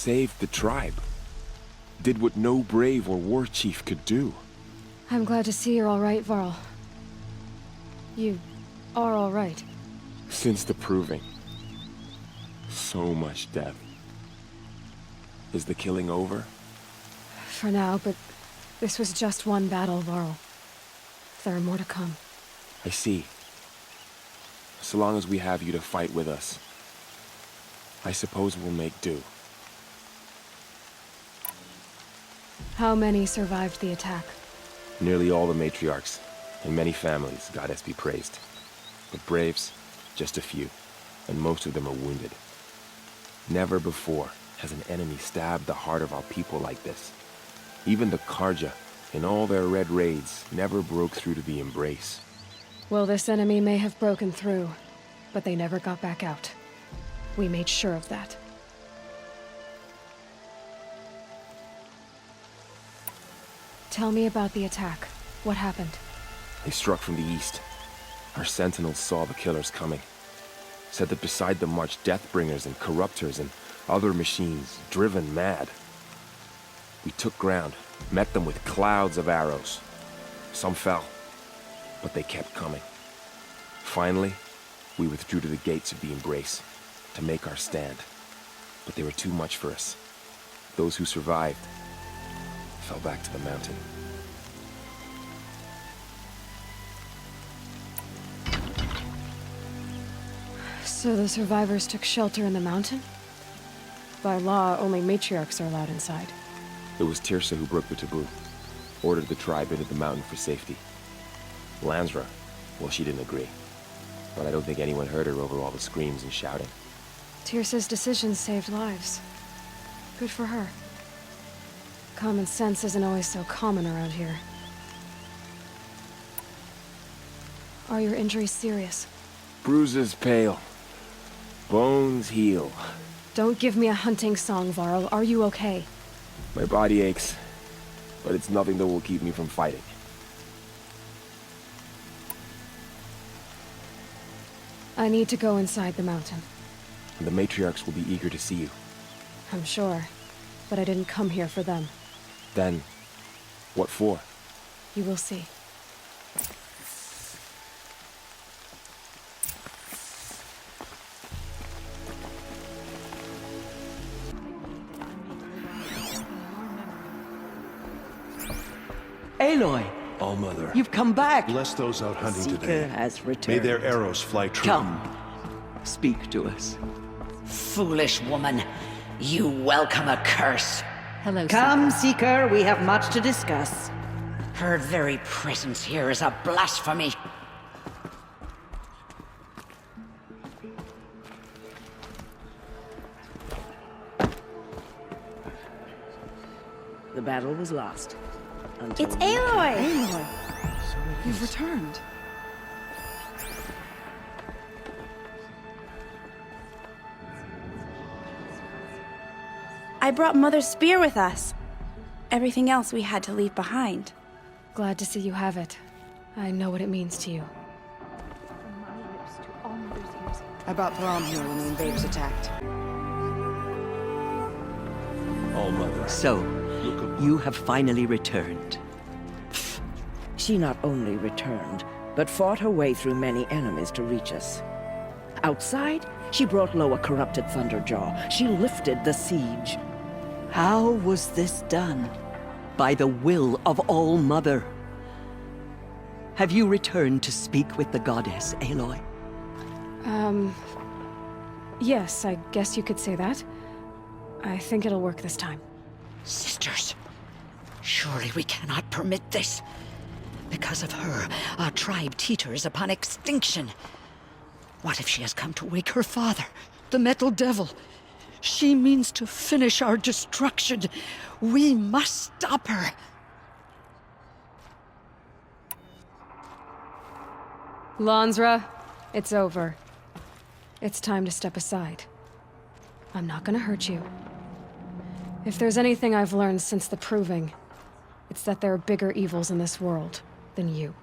saved the tribe. Did what no brave or war chief could do. I'm glad to see you're all right, Varl. You are all right. Since the proving. So much death. Is the killing over? For now, but this was just one battle, Varl. There are more to come. I see. So long as we have you to fight with us, I suppose we'll make do. How many survived the attack? Nearly all the matriarchs, and many families, goddess be praised. But braves, just a few, and most of them are wounded. Never before has an enemy stabbed the heart of our people like this. Even the Karja, in all their red raids, never broke through to the embrace. Well, this enemy may have broken through, but they never got back out. We made sure of that. Tell me about the attack. What happened? They struck from the east. Our sentinels saw the killers coming. Said that beside them marched Deathbringers and Corruptors and other machines, driven mad. We took ground, met them with clouds of arrows. Some fell, but they kept coming. Finally, we withdrew to the gates of the Embrace to make our stand. But they were too much for us. Those who survived fell back to the mountain. So the survivors took shelter in the mountain? By law, only matriarchs are allowed inside. It was Tirsa who broke the taboo. Ordered the tribe into the mountain for safety. Lansra, well, she didn't agree. But I don't think anyone heard her over all the screams and shouting. Tirsa's decisions saved lives. Good for her. Common sense isn't always so common around here. Are your injuries serious? Bruises pale. Bones heal. Don't give me a hunting song, Varl. Are you okay? My body aches, but it's nothing that will keep me from fighting. I need to go inside the mountain. The matriarchs will be eager to see you. I'm sure, but I didn't come here for them. Then, what for? You will see. Aloy, All-Mother, you've come back. bless those out hunting Seeker today. has May returned. their arrows fly true. Come, speak to us. Foolish woman, you welcome a curse. Hello, Come, Seeker, we have much to discuss. Her very presence here is a blasphemy. The battle was lost. It's Aloy! Aloy! You've returned. I brought Mother's spear with us. Everything else we had to leave behind. Glad to see you have it. I know what it means to you. I brought Throm here when the invaders attacked. All-Mother, So, look at you have finally returned. She not only returned, but fought her way through many enemies to reach us. Outside, she brought low a corrupted Thunderjaw. She lifted the siege. How was this done? By the will of All-Mother. Have you returned to speak with the goddess, Aloy? Yes, I guess you could say that. I think it'll work this time. Sisters, surely we cannot permit this. Because of her, our tribe teeters upon extinction. What if she has come to wake her father, the Metal Devil? She means to finish our destruction. We must stop her. Lansra, it's over. It's time to step aside. I'm not gonna hurt you. If there's anything I've learned since the Proving, it's that there are bigger evils in this world than you.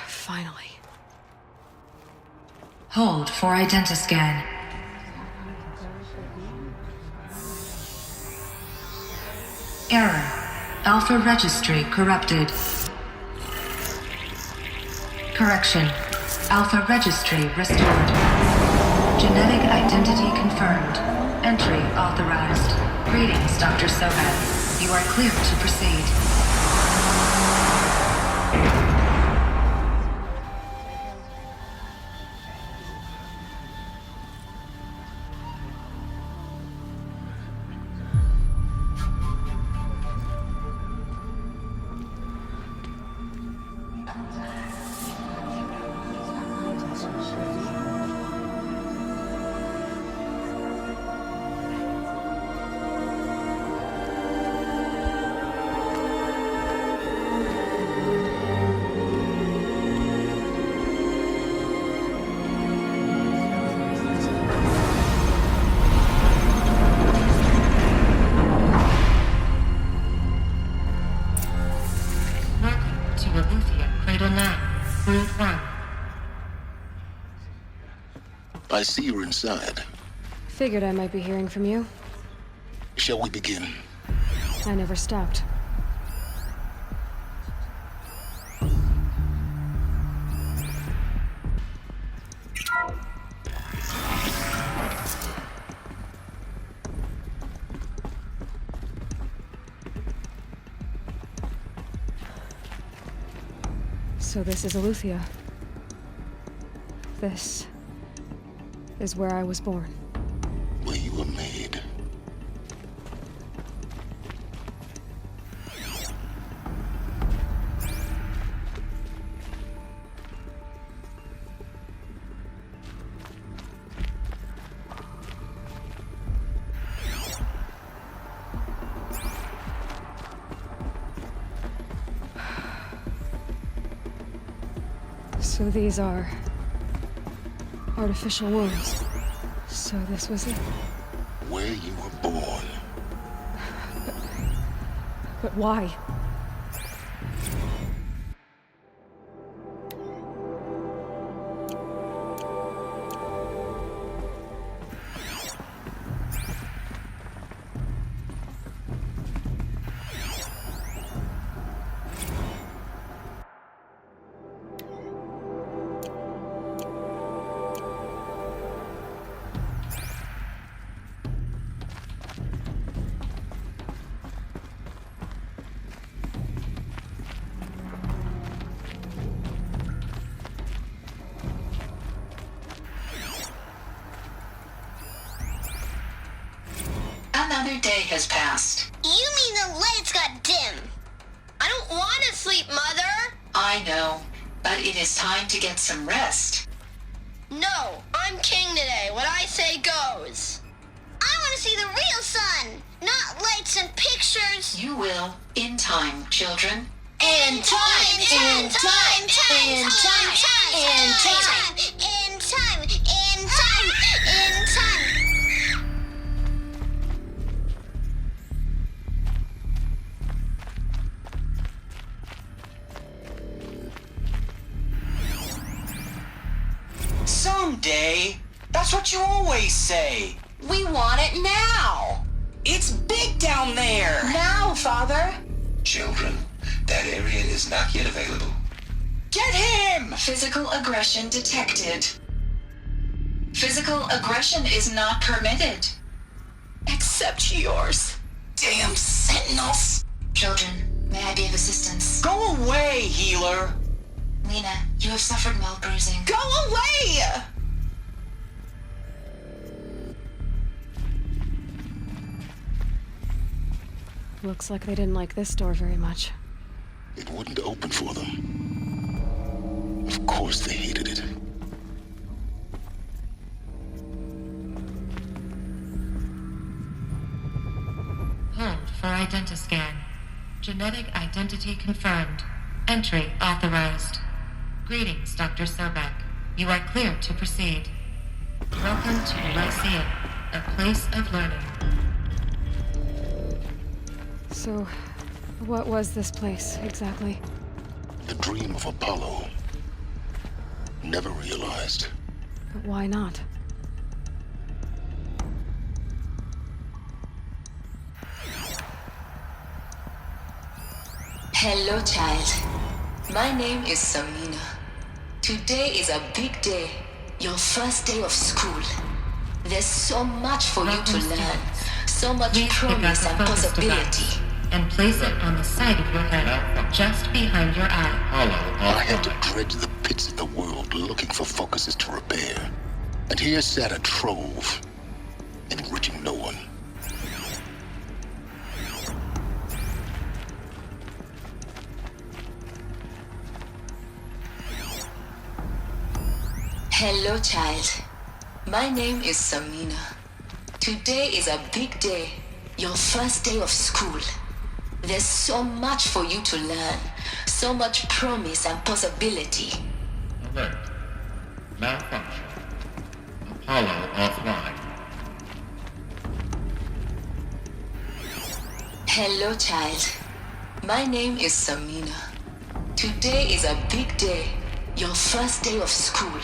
Finally. Hold. for identiscan. Error. Alpha registry corrupted. Correction. Alpha registry restored. Genetic identity confirmed. Entry authorized. Greetings, Dr. Sobek. You are clear to proceed. I see you're inside. Figured I might be hearing from you. Shall we begin? I never stopped. So this is Aletheia. This is where I was born. Where you were made. So these are artificial wounds. So this was it. Where you were born. But why? Another day has passed. You mean the lights got dim? I don't want to sleep, Mother! I know, but it is time to get some rest. No, I'm king today. What I say goes. I want to see the real sun, not lights and pictures. You will, in time, children. In time, in time, in time, in time, in time, in time, in time, in time. Someday. That's what you always say. We want it now. It's big down there. Now, Father. Children, that area is not yet available. Get him! Physical aggression detected. Physical aggression is not permitted. Except yours. Damn sentinels. Children, may I be of assistance? Go away, healer. Lena, you have suffered mild bruising. Go away! Looks like they didn't like this door very much. It wouldn't open for them. Of course they hated it. Hold for identiscan. Genetic identity confirmed. Entry authorized. Greetings, Dr. Sobek. You are clear to proceed. Welcome to Lyceum, a place of learning. So, what was this place, exactly? The dream of Apollo. Never realized. But why not? Hello, child. My name is Samina. Today is a big day. Your first day of school. There's so much for you to learn. So much promise and possibility. And place it on the side of your head, just behind your eye. I had to dredge the pits of the world looking for focuses to repair. And here sat a trove, enriching no one. Hello, child. My name is Samina. Today is a big day. Your first day of school. There's so much for you to learn. So much promise and possibility. Alert. Malfunction. Apollo offline. Hello, child. My name is Samina. Today is a big day. Your first day of school.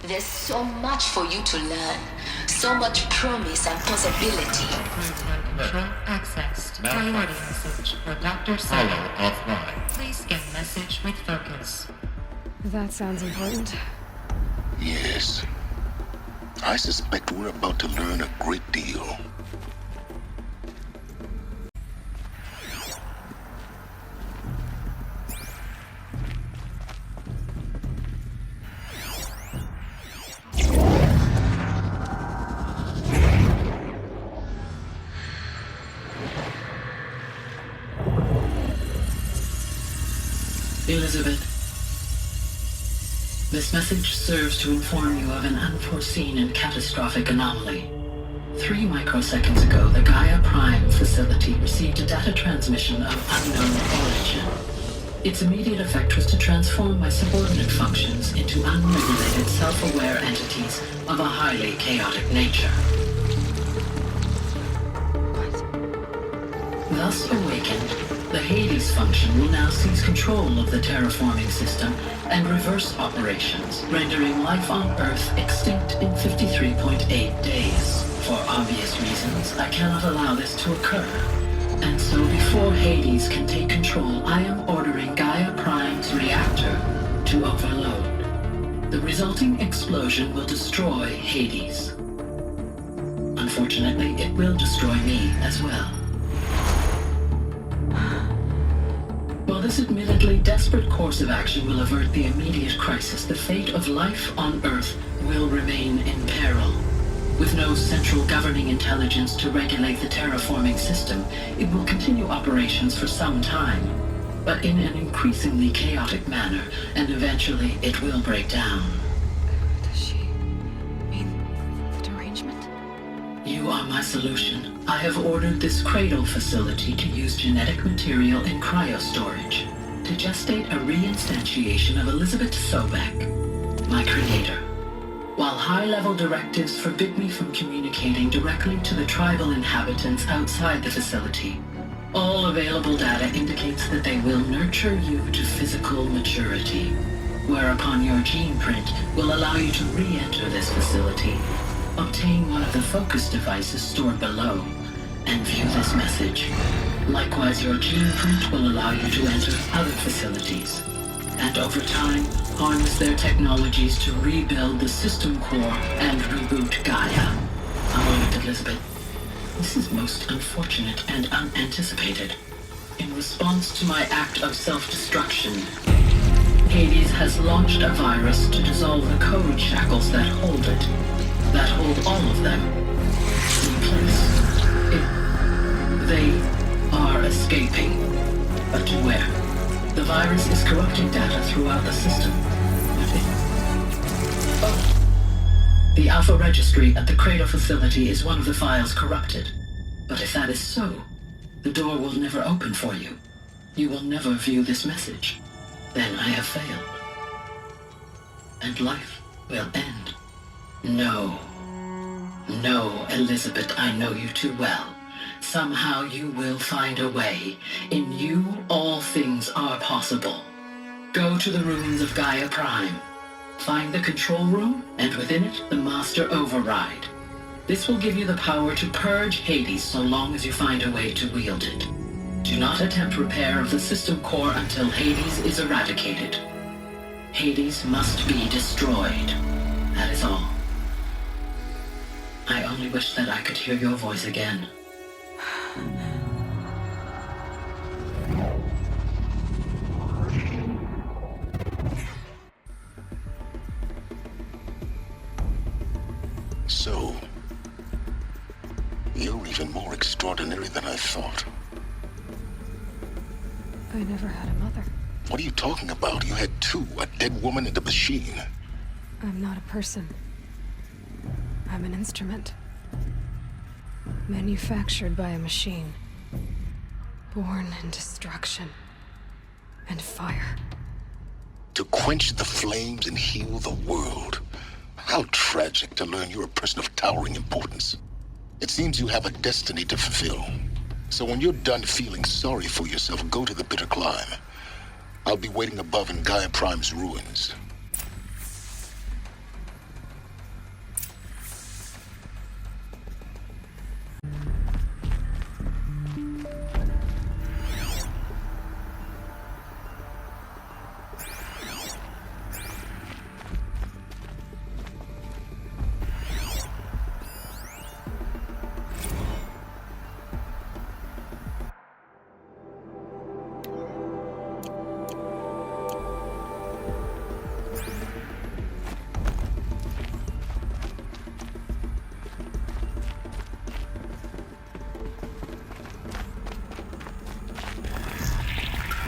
There's so much for you to learn. So much promise and possibility. Control accessed. Priority message for Dr. Solo. Apollo offline. Please scan message with focus. That sounds important. Yes. I suspect we're about to learn a great deal. Elizabeth, this message serves to inform you of an unforeseen and catastrophic anomaly. 3 microseconds ago, the Gaia Prime facility received a data transmission of unknown origin. Its immediate effect was to transform my subordinate functions into unregulated, self-aware entities of a highly chaotic nature. Thus awakened, the Hades function will now seize control of the terraforming system and reverse operations, rendering life on Earth extinct in 53.8 days. For obvious reasons, I cannot allow this to occur. And so before Hades can take control, I am ordering Gaia Prime's reactor to overload. The resulting explosion will destroy Hades. Unfortunately, it will destroy me as well. While this admittedly desperate course of action will avert the immediate crisis, the fate of life on Earth will remain in peril. With no central governing intelligence to regulate the terraforming system, it will continue operations for some time, but in an increasingly chaotic manner, and eventually it will break down. Does she mean the derangement? You are my solution. I have ordered this cradle facility to use genetic material in cryostorage to gestate a reinstantiation of Elizabeth Sobek, my creator. While high-level directives forbid me from communicating directly to the tribal inhabitants outside the facility, all available data indicates that they will nurture you to physical maturity, whereupon your gene print will allow you to re-enter this facility, obtain one of the focus devices stored below, and view this message. Likewise, your gene print will allow you to enter other facilities, and over time, harness their technologies to rebuild the system core and reboot Gaia. A moment, Elizabeth. This is most unfortunate and unanticipated. In response to my act of self-destruction, Hades has launched a virus to dissolve the code shackles that hold it, that hold all of them in place. They are escaping. But to where? The virus is corrupting data throughout the system. Oh. The Alpha Registry at the Cradle facility is one of the files corrupted. But if that is so, the door will never open for you. You will never view this message. Then I have failed. And life will end. No. No, Elizabeth, I know you too well. Somehow you will find a way. In you, all things are possible. Go to the ruins of Gaia Prime. Find the control room, and within it, the master override. This will give you the power to purge Hades so long as you find a way to wield it. Do not attempt repair of the system core until Hades is eradicated. Hades must be destroyed. That is all. I only wish that I could hear your voice again. So, you're even more extraordinary than I thought. I never had a mother. What are you talking about? You had two, a dead woman and a machine. I'm not a person. I'm an instrument. Manufactured by a machine. Born in destruction and fire. To quench the flames and heal the world. How tragic to learn you're a person of towering importance. It seems you have a destiny to fulfill. So when you're done feeling sorry for yourself, go to the bitter climb. I'll be waiting above in Gaia Prime's ruins.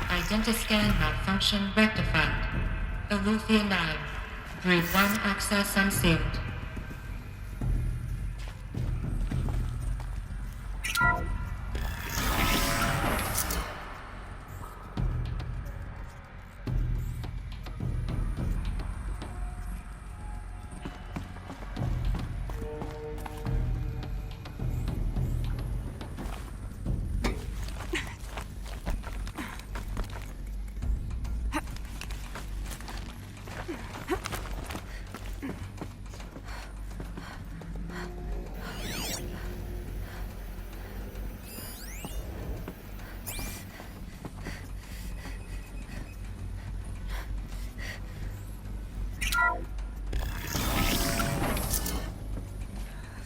Identiscan malfunction rectified. Aletheia 9. Breed 1 access unsealed.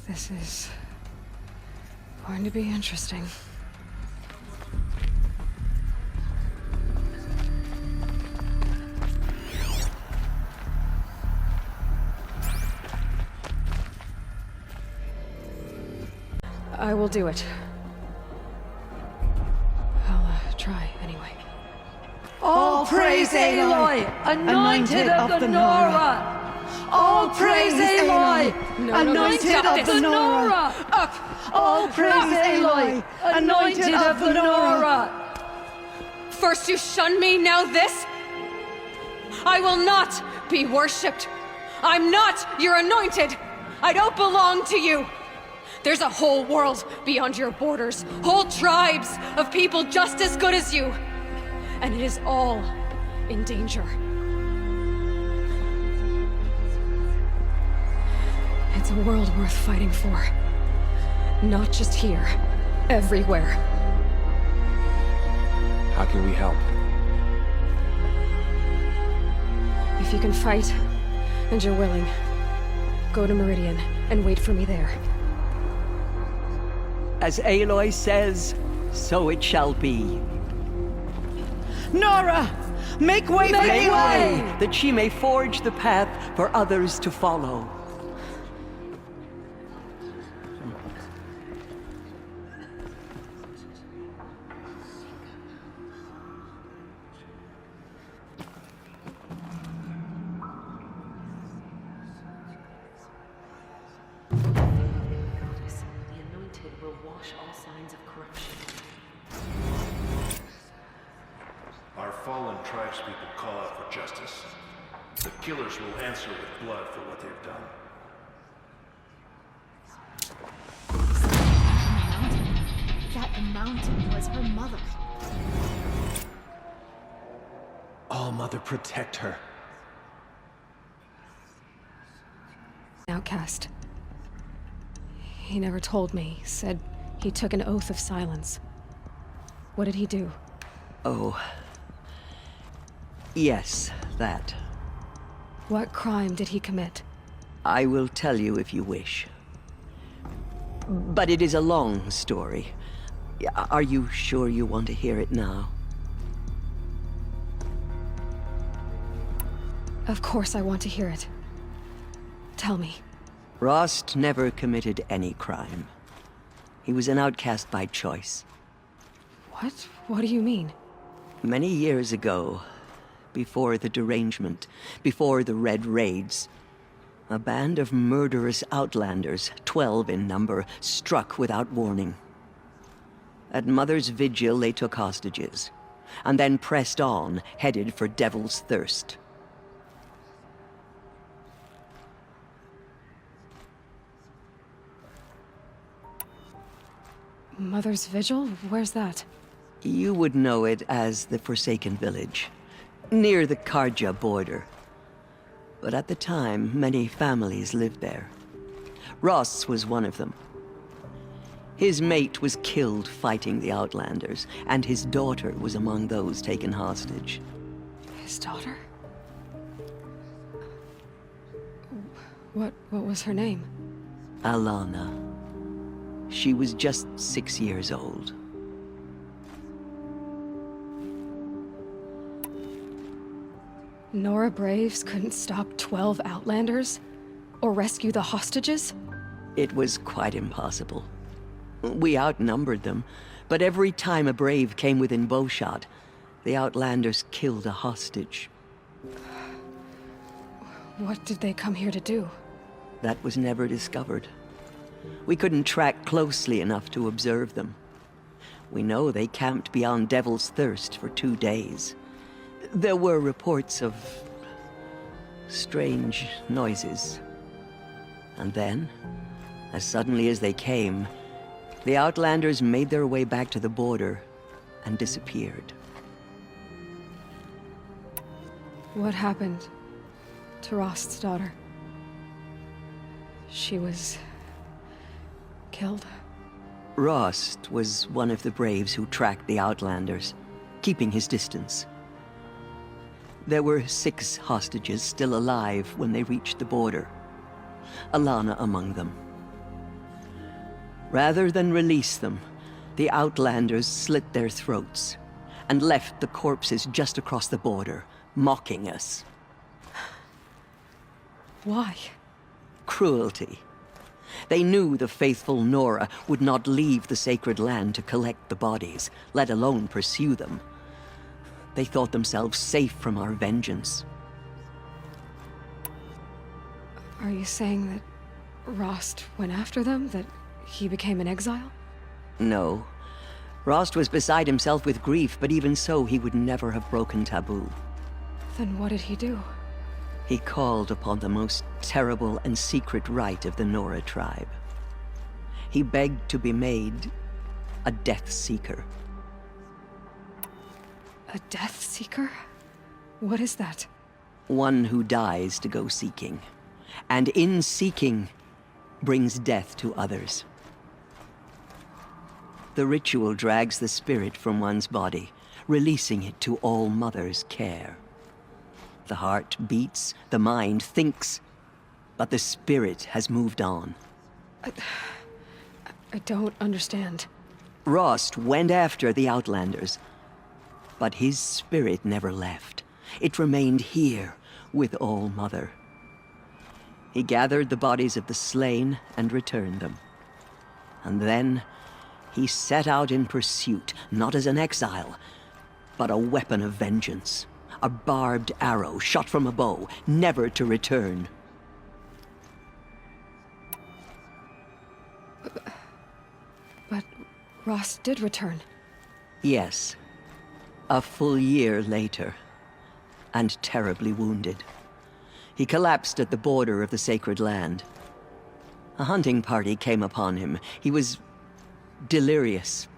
This is going to be interesting. I will do it. I'll try anyway. All praise Aloy, anointed of the Nora! All praise Aloy, anointed of the Nora! Up! All praise Aloy, anointed of the Nora! First you shun me, now this? I will not be worshipped. I'm not your anointed. I don't belong to you. There's a whole world beyond your borders, whole tribes of people just as good as you. And it is all in danger. It's a world worth fighting for. Not just here, everywhere. How can we help? If you can fight, and you're willing, go to Meridian and wait for me there. As Aloy says, so it shall be. Nora! Make way for Aloy! That she may forge the path for others to follow. Our fallen tribespeople call out for justice. The killers will answer with blood for what they've done. That mountain was her mother. All Mother, protect her. outcast. He never told me, said he took an oath of silence. What did he do? Oh. Yes, that. What crime did he commit? I will tell you if you wish. But it is a long story. Are you sure you want to hear it now? Of course I want to hear it. Tell me. Rost never committed any crime. He was an outcast by choice. What? What do you mean? Many years ago, before the derangement, before the Red Raids, a band of murderous outlanders, 12 in number, struck without warning. At Mother's vigil, they took hostages, and then pressed on, headed for Devil's Thirst. Mother's Vigil? Where's that? You would know it as the Forsaken Village, near the Karja border. But at the time, many families lived there. Ross was one of them. His mate was killed fighting the Outlanders, and his daughter was among those taken hostage. His daughter? What was her name? Alana. She was just 6 years old. Nora Braves couldn't stop 12 Outlanders? Or rescue the hostages? It was quite impossible. We outnumbered them, but every time a Brave came within bowshot, the Outlanders killed a hostage. What did they come here to do? That was never discovered. We couldn't track closely enough to observe them. We know they camped beyond Devil's Thirst for 2 days. There were reports of strange noises. And then, as suddenly as they came, the Outlanders made their way back to the border and disappeared. What happened to Rost's daughter? She was killed? Rost was one of the Braves who tracked the Outlanders, keeping his distance. There were 6 hostages still alive when they reached the border, Alana among them. Rather than release them, the Outlanders slit their throats and left the corpses just across the border, mocking us. Why? Cruelty. They knew the faithful Nora would not leave the sacred land to collect the bodies, let alone pursue them. They thought themselves safe from our vengeance. Are you saying that Rost went after them? That he became an exile? No. Rost was beside himself with grief, but even so, he would never have broken taboo. Then what did he do? He called upon the most terrible and secret rite of the Nora tribe. He begged to be made a Death Seeker. A Death Seeker? What is that? One who dies to go seeking, and in seeking, brings death to others. The ritual drags the spirit from one's body, releasing it to All Mother's care. The heart beats, the mind thinks, but the spirit has moved on. I don't understand. Rost went after the Outlanders, but his spirit never left. It remained here with All Mother. He gathered the bodies of the slain and returned them. And then he set out in pursuit, not as an exile, but a weapon of vengeance. A barbed arrow shot from a bow, never to return. But Rost did return. Yes. A full year later, and terribly wounded. He collapsed at the border of the sacred land. A hunting party came upon him. He was delirious,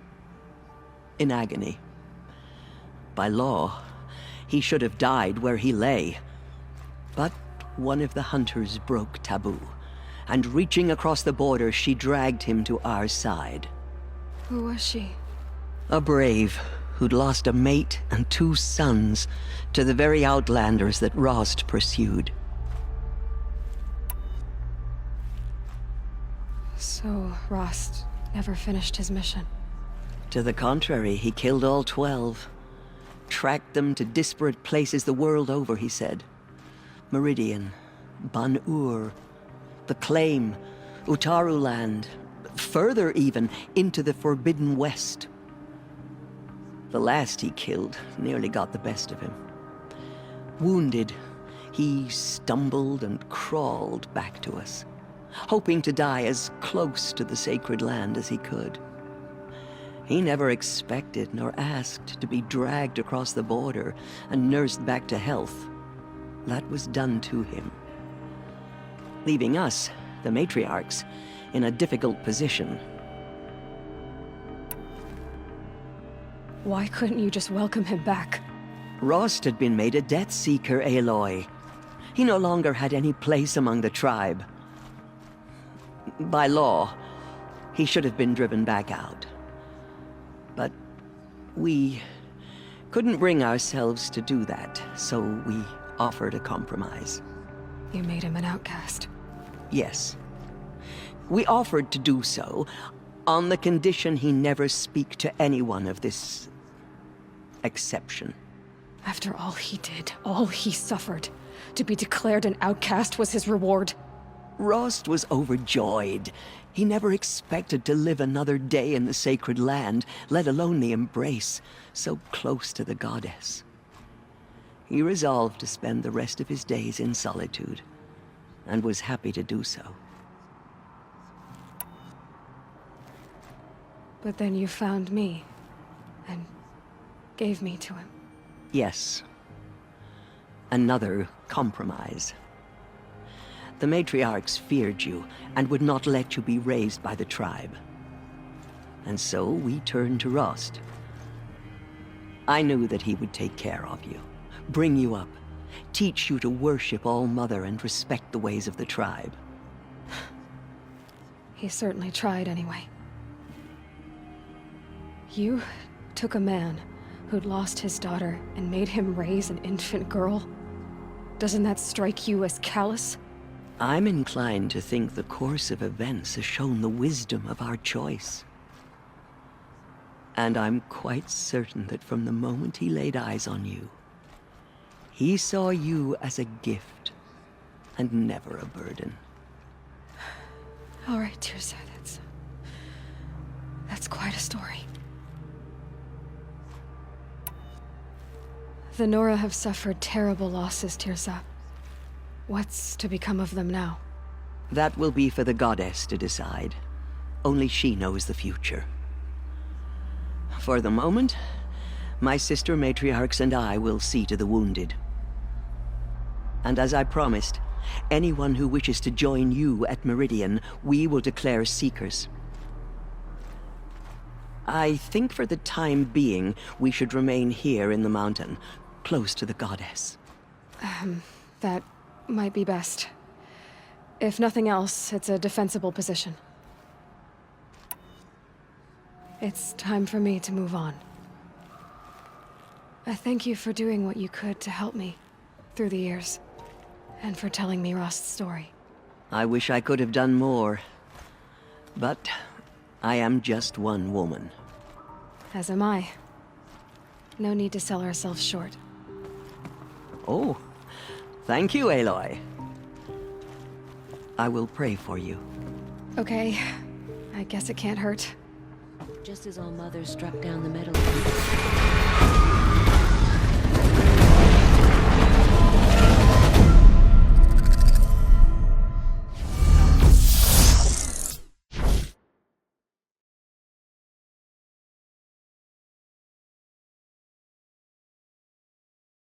in agony. By law, he should have died where he lay. But one of the hunters broke taboo, and reaching across the border, she dragged him to our side. Who was she? A brave who'd lost a mate and 2 sons to the very outlanders that Rost pursued. So, Rost never finished his mission. To the contrary, he killed all 12. Tracked them to disparate places the world over, he said. Meridian, Ban-Ur, the Claim, Utaru Land, further even, into the Forbidden West. The last he killed nearly got the best of him. Wounded, he stumbled and crawled back to us, hoping to die as close to the sacred land as he could. He never expected nor asked to be dragged across the border and nursed back to health. That was done to him, leaving us, the matriarchs, in a difficult position. Why couldn't you just welcome him back? Rost had been made a Death Seeker, Aloy. He no longer had any place among the tribe. By law, he should have been driven back out. But we couldn't bring ourselves to do that, so we offered a compromise. You made him an outcast. Yes. We offered to do so on the condition he never speak to anyone of this exception. After all he did, all he suffered, to be declared an outcast was his reward. Rost was overjoyed. He never expected to live another day in the sacred land, let alone the embrace, so close to the goddess. He resolved to spend the rest of his days in solitude, and was happy to do so. But then you found me, and gave me to him. Yes. Another compromise. The matriarchs feared you, and would not let you be raised by the tribe. And so we turned to Rost. I knew that he would take care of you, bring you up, teach you to worship All-Mother and respect the ways of the tribe. He certainly tried anyway. You took a man who'd lost his daughter and made him raise an infant girl? Doesn't that strike you as callous? I'm inclined to think the course of events has shown the wisdom of our choice. And I'm quite certain that from the moment he laid eyes on you, he saw you as a gift, and never a burden. All right, Tirsa, that's quite a story. The Nora have suffered terrible losses, Tirsa. What's to become of them now? That will be for the goddess to decide. Only she knows the future. For the moment, my sister matriarchs and I will see to the wounded. And as I promised, anyone who wishes to join you at Meridian, we will declare seekers. I think for the time being, we should remain here in the mountain, close to the goddess. That might be best. If nothing else, it's a defensible position. It's time for me to move on. I thank you for doing what you could to help me through the years, and for telling me Rost's story. I wish I could have done more, but I am just one woman. As am I. No need to sell ourselves short. Oh, thank you, Aloy. I will pray for you. Okay, I guess it can't hurt. Just as All-Mother struck down the metal.